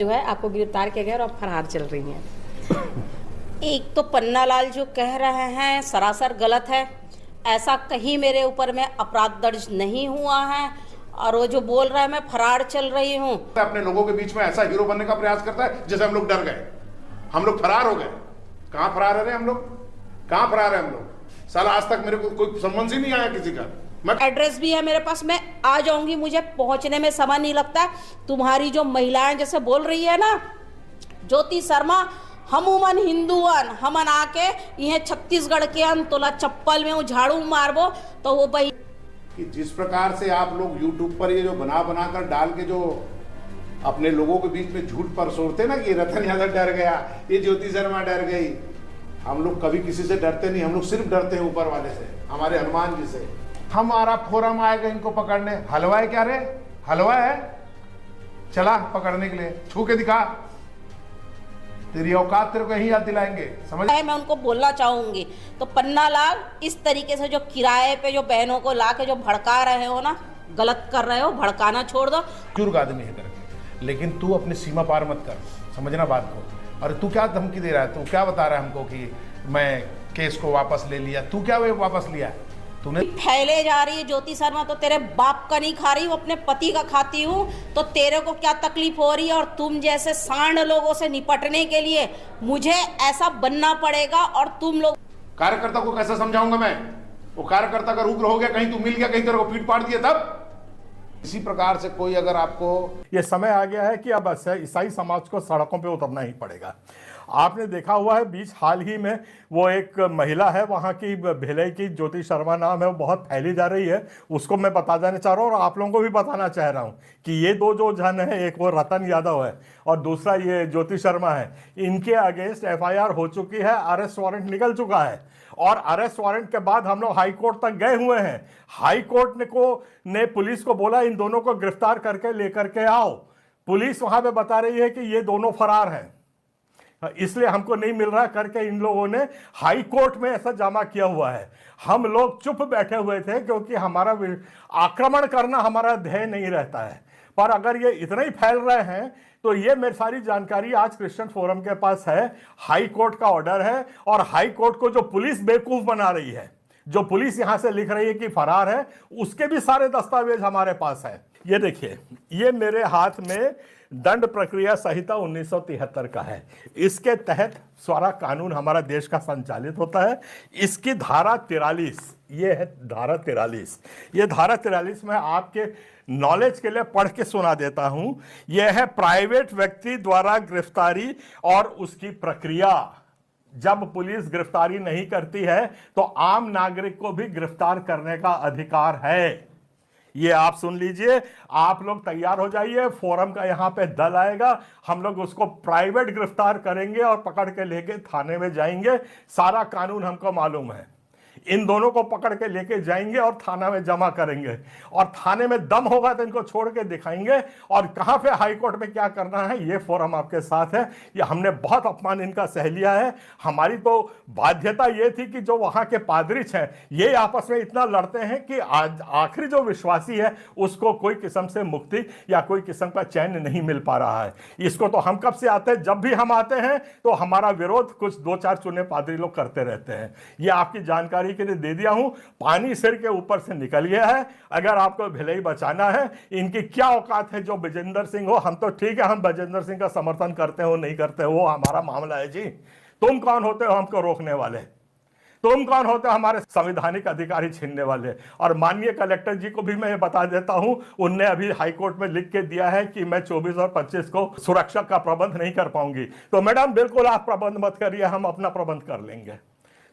जो है आपको गिरफ्तार किया गया और आप फरार चल रही हैं। एक तो पन्ना लाल जो कह रहे हैं सरासर गलत है। ऐसा कहीं मेरे ऊपर में अपराध दर्ज नहीं हुआ है और वो जो बोल रहा है मैं फरार चल रही हूँ। अपने लोगों के बीच में ऐसा हीरो बनने का प्रयास करता है जैसे हम लोग डर गए, हम लोग फरार हो गए। कहाँ फरार है रे हम लोग, कहाँ फरार है हम लोग? साला आज तक मेरे को कोई समझ ही नहीं आया किसी का। एड्रेस भी है मेरे पास, मैं आ जाऊंगी, मुझे पहुंचने में समय नहीं लगता। तुम्हारी जो महिलाएं जैसे बोल रही है ना, ज्योति शर्मा, हम उमन हिंदुअन हमन आके यह छत्तीसगढ़ के अंतोला चप्पल में झाड़ू मारबो तो वो भाई कि जिस प्रकार से आप लोग यूट्यूब पर ये जो बना कर डाल के जो अपने लोगों के बीच में झूठ पर सोचते ना कि रतन यादव डर गया, ये ज्योति शर्मा डर गई। हम लोग कभी किसी से डरते नहीं, हम लोग सिर्फ डरते हैं ऊपर वाले से, हमारे हनुमान जी से। हमारा फोरम आएगा इनको पकड़ने। हलवा है क्या रे? हलवा है? चला पकड़ने के लिए, छू के दिखा, तेरी औकात तेरे को यही याद दिलाएंगे, समझ? मैं उनको बोलना चाहूंगी तो पन्ना लाल, इस तरीके से जो किराए पे जो बहनों को ला के जो भड़का रहे हो ना, गलत कर रहे हो, भड़काना छोड़ दो। बुजुर्ग आदमी है करके, लेकिन तू अपनी सीमा पार मत कर, समझना बात को। अरे तू क्या धमकी दे रहा है? तू क्या बता रहा है हमको कि मैं केस को वापस ले लिया? तू क्या वापस लिया तूने? फैले जा रही है ज्योति शर्मा, तो तेरे बाप का नहीं खा रही हूँ, अपने पति का खाती हूँ, तो तेरे को क्या तकलीफ हो रही है? और तुम जैसे सांड लोगों से निपटने के लिए मुझे ऐसा बनना पड़ेगा। और तुम लोग कार्यकर्ता को कैसे समझाऊंगा मैं? वो कार्यकर्ता का उग्र हो गया, कहीं तू मिल गया, कहीं तेरे को पीट पाड़ दिया, तब इसी प्रकार से कोई अगर आपको ये समय आ गया है कि अब ईसाई समाज को सड़कों पे उतरना ही पड़ेगा। आपने देखा हुआ है बीच हाल ही में वो एक महिला है वहाँ की भिलाई की, ज्योति शर्मा नाम है, वो बहुत फैली जा रही है। उसको मैं बता देना चाह रहा हूँ और आप लोगों को भी बताना चाह रहा हूँ कि ये दो जो जन है, एक वो रतन यादव है और दूसरा ये ज्योति शर्मा है, इनके अगेंस्ट FIR हो चुकी है, अरेस्ट वारंट निकल चुका है। और अरेस्ट वारंट के बाद हम लोग हाई कोर्ट तक गए हुए हैं। हाई कोर्ट ने पुलिस को बोला इन दोनों को गिरफ्तार करके लेकर के आओ। पुलिस वहां पे बता रही है कि ये दोनों फरार हैं, इसलिए हमको नहीं मिल रहा करके इन लोगों ने हाई कोर्ट में ऐसा जमा किया हुआ है। हम लोग चुप बैठे हुए थे क्योंकि हमारा आक्रमण करना हमारा ध्येय नहीं रहता है। पर अगर ये इतना ही फैल रहे हैं तो ये मेरी सारी जानकारी आज क्रिश्चियन फोरम के पास है। हाई कोर्ट का ऑर्डर है और हाई कोर्ट को जो पुलिस बेवकूफ बना रही है, जो पुलिस यहां से लिख रही है कि फरार है, उसके भी सारे दस्तावेज हमारे पास है। ये देखिए, ये मेरे हाथ में दंड प्रक्रिया संहिता 1973 का है। इसके तहत सारा कानून हमारा देश का संचालित होता है। इसकी धारा 43, ये है धारा 43। ये धारा 43 में आपके नॉलेज के लिए पढ़ के सुना देता हूं। यह है प्राइवेट व्यक्ति द्वारा गिरफ्तारी और उसकी प्रक्रिया। जब पुलिस गिरफ्तारी नहीं करती है तो आम नागरिक को भी गिरफ्तार करने का अधिकार है। ये आप सुन लीजिए, आप लोग तैयार हो जाइए, फोरम का यहां पे दल आएगा, हम लोग उसको प्राइवेट गिरफ्तार करेंगे और पकड़ के लेके थाने में जाएंगे। सारा कानून हमको मालूम है। इन दोनों को पकड़ के लेके जाएंगे और थाना में जमा करेंगे और थाने में दम होगा तो इनको छोड़ के दिखाएंगे। और कहां पे हाई कोर्ट में क्या करना है, ये फोरम आपके साथ है। ये हमने बहुत अपमान इनका सह लिया है। हमारी तो बाध्यता ये थी कि जो वहां के पादरीच हैं, ये आपस में इतना लड़ते हैं कि आज आखिरी जो विश्वासी है उसको कोई किस्म से मुक्ति या कोई किस्म का चैन नहीं मिल पा रहा है। इसको तो हम कब से आते हैं, जब भी हम आते हैं तो हमारा विरोध कुछ 2-4 चुने पादरी लोग करते रहते हैं। ये आपकी जानकारी के लिए दे दिया हूं। पानी सिर के ऊपर से निकल गया है। अगर आपको भिलाई बचाना है, इनकी क्या औकात है जो विजेंद्र सिंह हो। हम तो ठीक है, हम विजेंद्र सिंह का समर्थन करते हो नहीं करते हो हमारा मामला है जी। तुम कौन होते हो हमको रोकने वाले? तुम कौन होते हो हमारे संवैधानिक अधिकारी छीनने वाले? और माननीय कलेक्टर जी को भी मैं बता देता हूं, उनने अभी हाई कोर्ट में लिख के दिया है कि मैं 24 और 25 को सुरक्षा का प्रबंध नहीं कर पाऊंगी। तो मैडम बिल्कुल आप प्रबंध मत करिए, हम अपना प्रबंध कर लेंगे।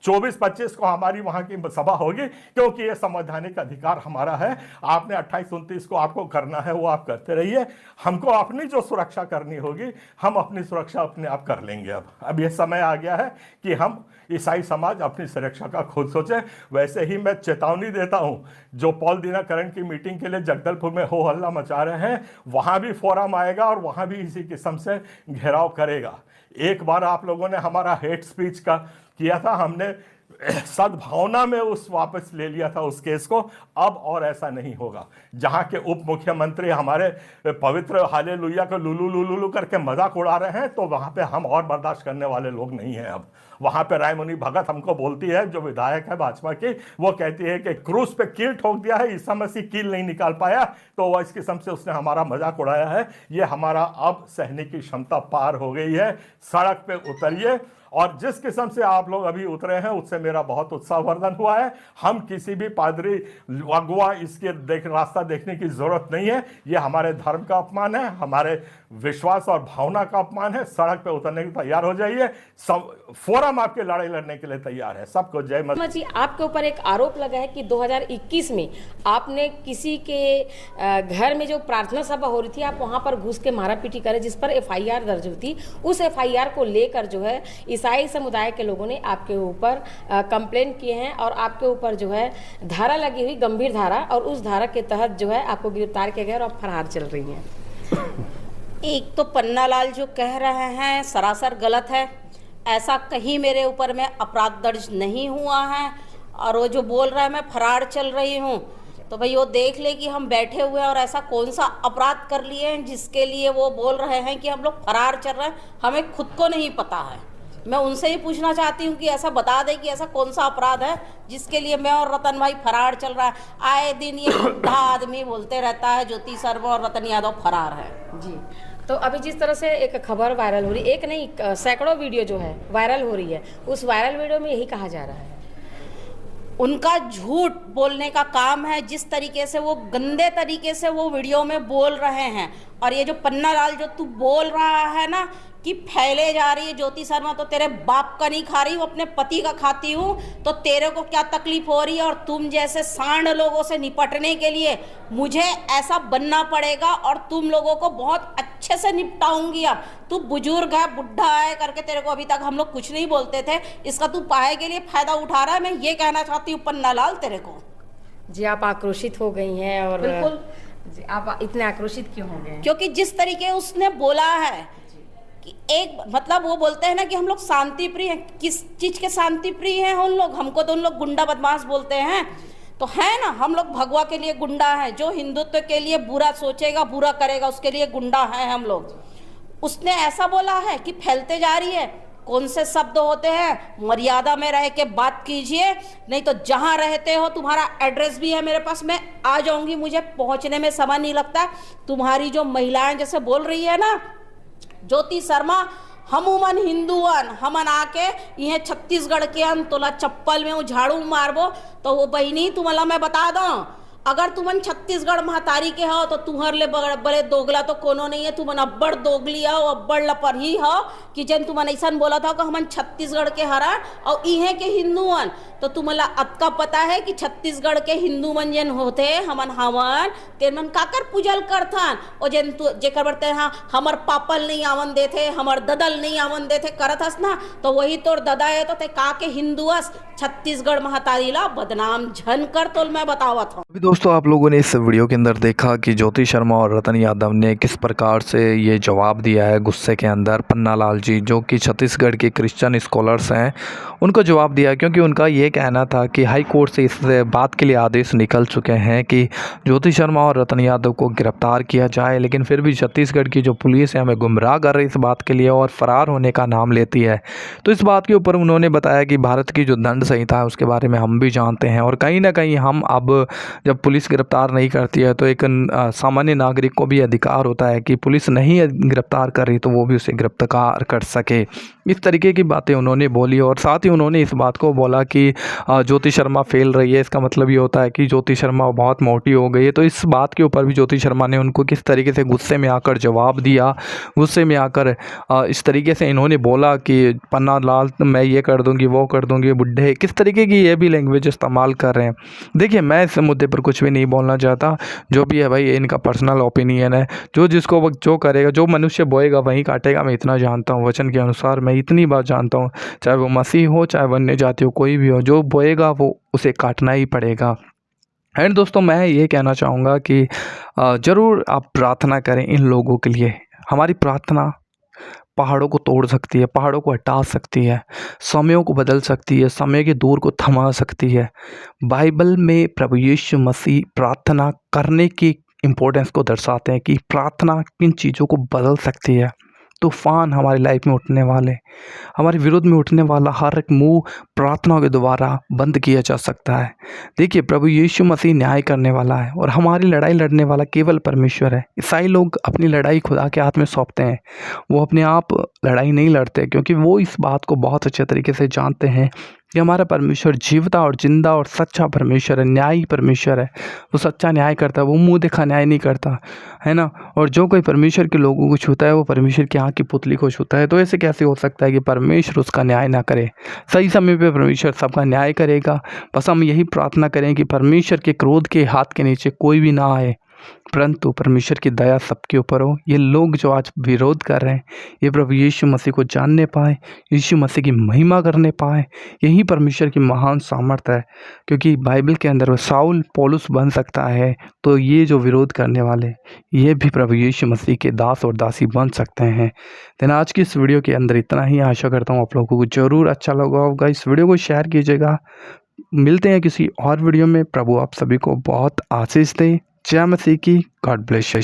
24-25 को हमारी वहां की सभा होगी क्योंकि ये संवैधानिक अधिकार हमारा है। आपने 28-29 को आपको करना है, वो आप करते रहिए। हमको अपनी जो सुरक्षा करनी होगी, हम अपनी सुरक्षा अपने आप कर लेंगे। अब ये समय आ गया है कि हम ईसाई समाज अपनी सुरक्षा का खुद सोचे। वैसे ही मैं चेतावनी देता हूं, जो पॉल दिनकरन की मीटिंग के लिए जगदलपुर में हो हल्ला मचा रहे हैं, वहां भी फोरम आएगा और वहां भी इसी किस्म से घेराव करेगा। एक बार आप लोगों ने हमारा हेट स्पीच का किया था, हमने सद्भावना में उस वापस ले लिया था उस केस को। अब और ऐसा नहीं होगा। जहां के उप मुख्यमंत्री हमारे पवित्र हालेलुया को लुलू लुलू करके मजाक उड़ा रहे हैं, तो वहां पे हम और बर्दाश्त करने वाले लोग नहीं हैं। अब वहां पे रायमुनी भगत हमको बोलती है, जो विधायक है भाजपा की, वो कहती है कि क्रूज पे कील ठोक दिया है, ईसा मसीह कील नहीं निकाल पाया, तो वह इस किस्म से उसने हमारा मजाक उड़ाया है। ये हमारा अब सहने की क्षमता पार हो गई है। सड़क पे उतरिए, और जिस किस्म से आप लोग अभी उतरे हैं उससे मेरा बहुत उत्साहवर्धन हुआ है। हम किसी भी पादरी अगुआ इसके रास्ता देखने की जरूरत नहीं है। ये हमारे धर्म का अपमान है, हमारे विश्वास और भावना का अपमान है। सड़क पे उतरने के तैयार हो जाइए। सब फोरम आपके लड़ाई लड़ने के लिए तैयार है। सबको जय मसीह। जी, आपके ऊपर एक आरोप लगा है कि 2021 में आपने किसी के घर में जो प्रार्थना सभा हो रही थी, आप वहां पर घुस के मारापीटी करे, जिस पर FIR दर्ज हुई थी। उस FIR को लेकर जो है ईसाई समुदाय के लोगों ने आपके ऊपर कंप्लेन किए हैं और आपके ऊपर जो है धारा लगी हुई, गंभीर धारा, और उस धारा के तहत जो है आपको गिरफ्तार किया गया और आप फरार चल रही हैं। एक तो पन्नालाल जो कह रहे हैं सरासर गलत है। ऐसा कहीं मेरे ऊपर में अपराध दर्ज नहीं हुआ है। और वो जो बोल रहा है मैं फरार चल रही हूँ, तो भाई वो देख ले कि हम बैठे हुए हैं और ऐसा कौन सा अपराध कर लिए हैं जिसके लिए वो बोल रहे हैं कि हम लोग फरार चल रहे हैं। हमें खुद को नहीं पता है। मैं उनसे ही पूछना चाहती हूँ कि ऐसा बता दे कि ऐसा कौन सा अपराध है जिसके लिए मैं और रतन भाई फरार चल रहा है। आए दिन ये बुढ़ा आदमी बोलते रहता है ज्योति शर्मा और रतन यादव फरार है। जी, तो अभी जिस तरह से एक खबर वायरल हो रही, एक नहीं सैकड़ों वीडियो जो है वायरल हो रही है, उस वायरल वीडियो में यही कहा जा रहा है। उनका झूठ बोलने का काम है। जिस तरीके से वो गंदे तरीके से वो वीडियो में बोल रहे हैं, और ये जो पन्नालाल जो तू बोल रहा है ना कि फैले जा रही है ज्योति शर्मा, तो तेरे बाप का नहीं खा रही हूँ, अपने पति का खाती हूँ, तो तेरे को क्या तकलीफ हो रही है। और तुम जैसे सांड लोगों से निपटने के लिए मुझे ऐसा बनना पड़ेगा और तुम लोगों को बहुत अच्छे से निपटाऊंगी। अब तू बुजुर्ग है, बुढ़ा है करके तेरे को अभी तक हम लोग कुछ नहीं बोलते थे, इसका तू पाए के लिए फायदा उठा रहा है। मैं ये कहना चाहती हूँ पन्नालाल तेरे को। जी, आप आक्रोशित हो गई हैं। और बिल्कुल जी, आप इतने आक्रोशित क्यों हो गए? क्योंकि जिस तरीके उसने बोला है कि एक मतलब वो बोलते हैं ना कि हम लोग शांति प्रिय हैं। किस चीज के शांति प्रिय हैं उन लोग? हमको तो उन लोग गुंडा बदमाश बोलते हैं, तो है ना। हम लोग भगवा के लिए गुंडा हैं। जो हिंदुत्व के लिए बुरा सोचेगा, बुरा करेगा, उसके लिए गुंडा हैं हम लोग। उसने ऐसा बोला है कि फैलते जा रही है। कौन से शब्द होते हैं? मर्यादा में रह के बात कीजिए, नहीं तो जहां रहते हो तुम्हारा एड्रेस भी है मेरे पास, मैं आ जाऊंगी। मुझे पहुंचने में समय नहीं लगता। तुम्हारी जो महिलाएं जैसे बोल रही है ना ज्योति शर्मा, हमूमन हिंदुअन हमन आके ये छत्तीसगढ़ के अन तोला चप्पल में वो झाड़ू मारबो, तो वो बहनी तुम्हारा मैं बता दूं, अगर तुमन छत्तीसगढ़ महतारी के हो तो तुम्हारे ले बड़े दोगला तो कोनो नहीं है। तुमन अब्बड़ दोगली हो, अब्बड़ लपरही हो कि जन तुमन ऐसा बोला था कि हमन छत्तीसगढ़ के हरा और इहे के हिंदुअन। तो तुम्हारा अतका पता है कि छत्तीसगढ़ के हिंदू मन जन होते हमन हवन तेन मन काकर पूजल करथन, और जन तू जेकर बरते हाँ हमर पापल नहीं आवन देथे, हमर ददल नहीं आवन देथे करत हस ना, तो वही तोर ददा है तो ते का के हिंदुअस छत्तीसगढ़ महतारी ला बदनाम झन कर तो मैं बतावत हूँ। दोस्तों, आप लोगों ने इस वीडियो के अंदर देखा कि ज्योति शर्मा और रतन यादव ने किस प्रकार से ये जवाब दिया है गुस्से के अंदर। पन्नालाल जी जो कि छत्तीसगढ़ के क्रिश्चियन स्कॉलर्स हैं, उनको जवाब दिया, क्योंकि उनका ये कहना था कि हाई कोर्ट से इस बात के लिए आदेश निकल चुके हैं कि ज्योति शर्मा और रतन यादव को गिरफ्तार किया जाए, लेकिन फिर भी छत्तीसगढ़ की जो पुलिस है हमें गुमराह कर रही इस बात के लिए और फ़रार होने का नाम लेती है। तो इस बात के ऊपर उन्होंने बताया कि भारत की जो दंड संहिता है उसके बारे में हम भी जानते हैं, और कहीं ना कहीं हम अब जब पुलिस गिरफ्तार नहीं करती है तो एक सामान्य नागरिक को भी अधिकार होता है कि पुलिस नहीं गिरफ्तार कर रही तो वो भी उसे गिरफ्तार कर सके। इस तरीके की बातें उन्होंने बोली, और साथ ही उन्होंने इस बात को बोला कि ज्योति शर्मा फेल रही है, इसका मतलब ये होता है कि ज्योति शर्मा बहुत मोटी हो गई है। तो इस बात के ऊपर भी ज्योति शर्मा ने उनको किस तरीके से गुस्से में आकर जवाब दिया। गुस्से में आकर इस तरीके से इन्होंने बोला कि पन्नालाल मैं ये कर दूंगी, वो कर दूंगी, बुढ़े, किस तरीके की ये भी लैंग्वेज इस्तेमाल कर रहे हैं। देखिए, मैं इस मुद्दे पर कुछ भी नहीं बोलना चाहता। जो भी है भाई ये इनका पर्सनल ओपिनियन है। जो जिसको वक्त जो करेगा, जो मनुष्य बोएगा वहीं काटेगा। मैं इतना जानता हूँ, वचन के अनुसार मैं इतनी बात जानता हूँ, चाहे वो मसीह हो, चाहे वो अन्य जाति हो, कोई भी हो, जो बोएगा वो उसे काटना ही पड़ेगा। एंड दोस्तों, मैं ये कहना चाहूँगा कि ज़रूर आप प्रार्थना करें इन लोगों के लिए। हमारी प्रार्थना पहाड़ों को तोड़ सकती है, पहाड़ों को हटा सकती है, समयों को बदल सकती है, समय के दौर को थमा सकती है। बाइबल में प्रभु यीशु मसीह प्रार्थना करने की इम्पोर्टेंस को दर्शाते हैं कि प्रार्थना किन चीज़ों को बदल सकती है। तूफान हमारी लाइफ में उठने वाले, हमारे विरोध में उठने वाला हर एक मुंह प्रार्थना के द्वारा बंद किया जा सकता है। देखिए, प्रभु यीशु मसीह न्याय करने वाला है और हमारी लड़ाई लड़ने वाला केवल परमेश्वर है। ईसाई लोग अपनी लड़ाई खुदा के हाथ में सौंपते हैं। वो अपने आप लड़ाई नहीं लड़ते, क्योंकि वो इस बात को बहुत अच्छे तरीके से जानते हैं कि हमारा परमेश्वर जीवता और जिंदा और सच्चा परमेश्वर है, न्यायी परमेश्वर है। वो सच्चा न्याय करता है, वो मुंह देखा न्याय नहीं करता, है ना। और जो कोई परमेश्वर के लोगों को छूता है वो परमेश्वर की आँख की पुतली को छूता है। तो ऐसे कैसे हो सकता है कि परमेश्वर उसका न्याय ना करे? सही समय पे परमेश्वर सबका न्याय करेगा। बस हम यही प्रार्थना करें कि परमेश्वर के क्रोध के हाथ के नीचे कोई भी ना आए, परंतु परमेश्वर की दया सबके ऊपर हो। ये लोग जो आज विरोध कर रहे हैं, ये प्रभु यीशु मसीह को जानने पाए, यीशु मसीह की महिमा करने पाए। यही परमेश्वर की महान सामर्थ्य है, क्योंकि बाइबल के अंदर वो साउल पौलुस बन सकता है, तो ये जो विरोध करने वाले, ये भी प्रभु यीशु मसीह के दास और दासी बन सकते हैं। देन आज की इस वीडियो के अंदर इतना ही। आशा करता हूँ आप लोगों को ज़रूर अच्छा लगा होगा। इस वीडियो को शेयर कीजिएगा। मिलते हैं किसी और वीडियो में। प्रभु आप सभी को बहुत आशीष दे। जय मसीह की। God bless you.